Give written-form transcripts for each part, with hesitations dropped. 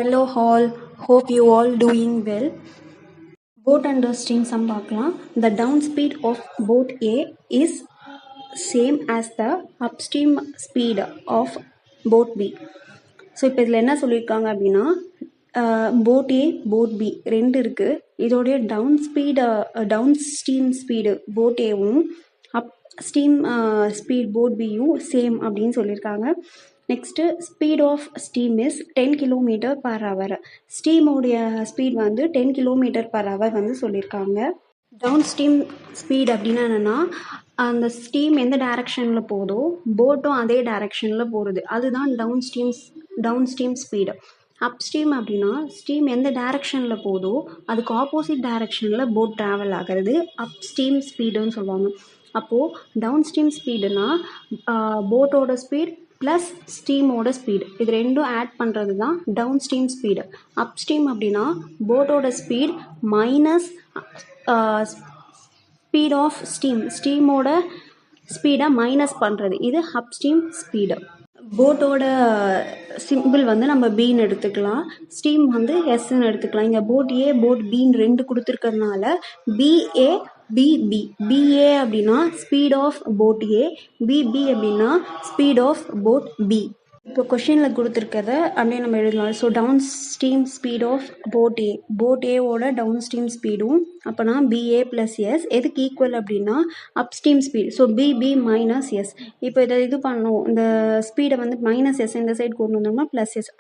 Hello all, hope you all doing well. Boat under steam sum பார்க்கலாம். The down speed of boat A is same as the upstream speed of boat B. So இப்போ இதில் என்ன சொல்லியிருக்காங்க அப்படின்னா boat ஏ boat B ரெண்டு இருக்குது. இதோடைய down stream speed boat ஏவும் அப் ஸ்டீம் ஸ்பீட் போட் பியும் சேம் அப்படின்னு சொல்லியிருக்காங்க. Next speed of stream is 10 km/h. ஸ்டீமோடைய ஸ்பீட் வந்து 10 km/h வந்து சொல்லியிருக்காங்க. டவுன் ஸ்டீம் ஸ்பீட் அப்படின்னா என்னென்னா அந்த ஸ்டீம் எந்த டைரக்ஷனில் போதோ போட்டும் அதே டைரக்ஷனில் போகிறது, அதுதான் down stream speed. Up stream அப்படின்னா ஸ்டீம் எந்த டைரக்ஷனில் போதோ அதுக்கு ஆப்போசிட் டைரக்ஷனில் போட் ட்ராவல் ஆகிறது அப் ஸ்டீம் ஸ்பீடுன்னு சொல்லுவாங்க. அப்போது டவுன் ஸ்டீம் ஸ்பீடுனா போட்டோட ஸ்பீட் ப்ளஸ் ஸ்டீமோட ஸ்பீடு இது ரெண்டும் ஆட் பண்ணுறது தான் down stream speed. Up stream அப்படின்னா போட்டோட ஸ்பீட் மைனஸ் ஸ்பீட் ஆஃப் ஸ்டீமோட ஸ்பீடை மைனஸ் பண்ணுறது, இது அப் ஸ்டீம் ஸ்பீடு. போட்டோட சிம்பிள் வந்து நம்ம பின்னு எடுத்துக்கலாம், ஸ்டீம் வந்து எஸ்ன்னு எடுத்துக்கலாம். இங்கே போட் ஏ போட் பின்னு ரெண்டு கொடுத்துருக்கறதுனால பிஏ பிபி. பிஏ அப்படின்னா speed of boat A, BB அப்படின்னா ஸ்பீட் ஆஃப் போட் பி. இப்போ கொஷினில் கொடுத்துருக்கத அப்படியே நம்ம எழுதலாம். So down stream speed of boat ஏவோட டவுன் ஸ்டீம் ஸ்பீடும் அப்போனா பிஏ ப்ளஸ் எஸ் எதுக்கு ஈக்குவல் அப்படின்னா up stream speed. So BB minus S. இப்போ இதை இது பண்ணணும், இந்த ஸ்பீடை வந்து மைனஸ் எஸ் இந்த சைடு கொண்டு வந்தோம்னா plus S.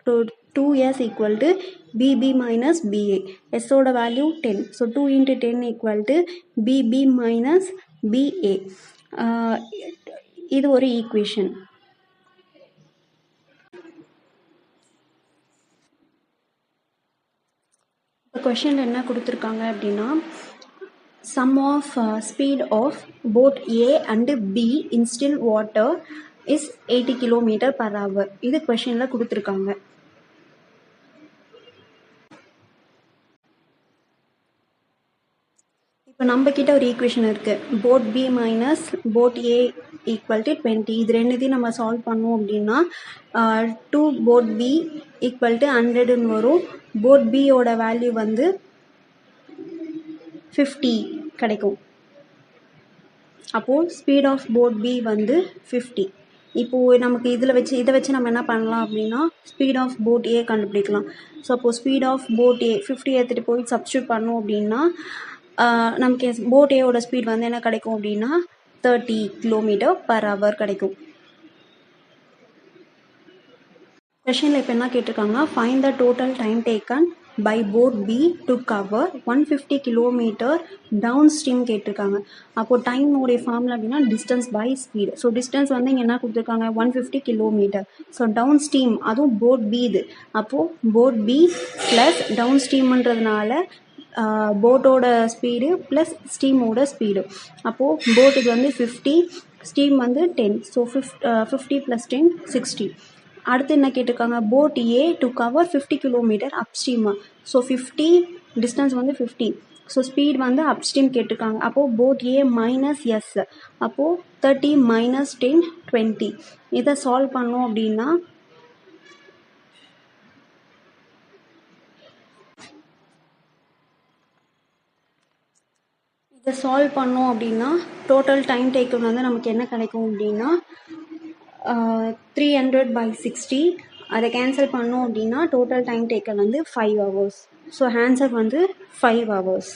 2s equal to BB minus BA. எஸ்ஸோட value 10. So 2 × 10 equal to BB minus BA. இது ஒரு ஈக்குவேஷன். இப்போ கொஷினில் என்ன கொடுத்துருக்காங்க அப்படின்னா sum of speed of boat A and B in still water is 80 km/h. இது கொஷினில் கொடுத்துருக்காங்க. இப்போ நம்மக்கிட்ட ஒரு ஈக்குவேஷன் இருக்குது, போட் பி மைனஸ் போட் ஏ ஈக்குவல் டு 20. இது ரெண்டுத்தையும் நம்ம சால்வ் பண்ணோம் அப்படின்னா 2 போட் பி ஈக்குவல் டு 100ன்னு வரும். போட் பியோட வேல்யூ வந்து 50 கிடைக்கும். அப்போது ஸ்பீட் ஆஃப் போட் பி வந்து 50. இப்போது நமக்கு இதை வச்சு நம்ம என்ன பண்ணலாம் அப்படின்னா ஸ்பீட் ஆஃப் போட் ஏ கண்டுபிடிக்கலாம். ஸோ அப்போது ஸ்பீட் ஆஃப் போட் ஏ 50 எடுத்துகிட்டு போய் சப்ஸ்டியூட் பண்ணோம் அப்படின்னா நமக்கு போட் ஏவோட ஸ்பீட் வந்து என்ன கிடைக்கும் அப்படின்னா 30 km/h கிடைக்கும். கொஷனில் இப்போ என்ன கேட்டிருக்காங்கன்னா find the total time taken by boat B to cover 150 km down stream கேட்டிருக்காங்க. அப்போது டைமோடைய ஃபார்முலா அப்படின்னா distance by speed. So distance வந்து இங்கே என்ன கொடுத்துருக்காங்க 150 km. ஸோ டவுன் ஸ்ட்ரீம் அதுவும் போட் பி இது. அப்போது போட் பி ப்ளஸ் டவுன் ஸ்ட்ரீம்ன்றதுனால போட்டோட ஸ்பீடு ப்ளஸ் ஸ்டீமோட ஸ்பீடு. அப்போது போட்டுக்கு வந்து 50, ஸ்டீம் வந்து 10. ஸோ 50 + 10 60. அடுத்து என்ன கேட்டிருக்காங்க boat A to cover 50 km up ஸ்ட்ரீமா. ஸோ 50 டிஸ்டன்ஸ் வந்து 50. ஸோ ஸ்பீட் வந்து அப் ஸ்ட்ரீம் கேட்டிருக்காங்க. அப்போது போட் ஏ மைனஸ் எஸ். அப்போது 30 - 10 20. இதை சால்வ் பண்ணோம் அப்படின்னா டோட்டல் டைம் டேக்கன் வந்து நமக்கு என்ன கிடைக்கும் அப்படின்னா 300/60. அதை கேன்சல் பண்ணோம் அப்படின்னா டோட்டல் டைம் டேக்கன் வந்து 5 hours. ஸோ ஆன்சர் வந்து 5 hours.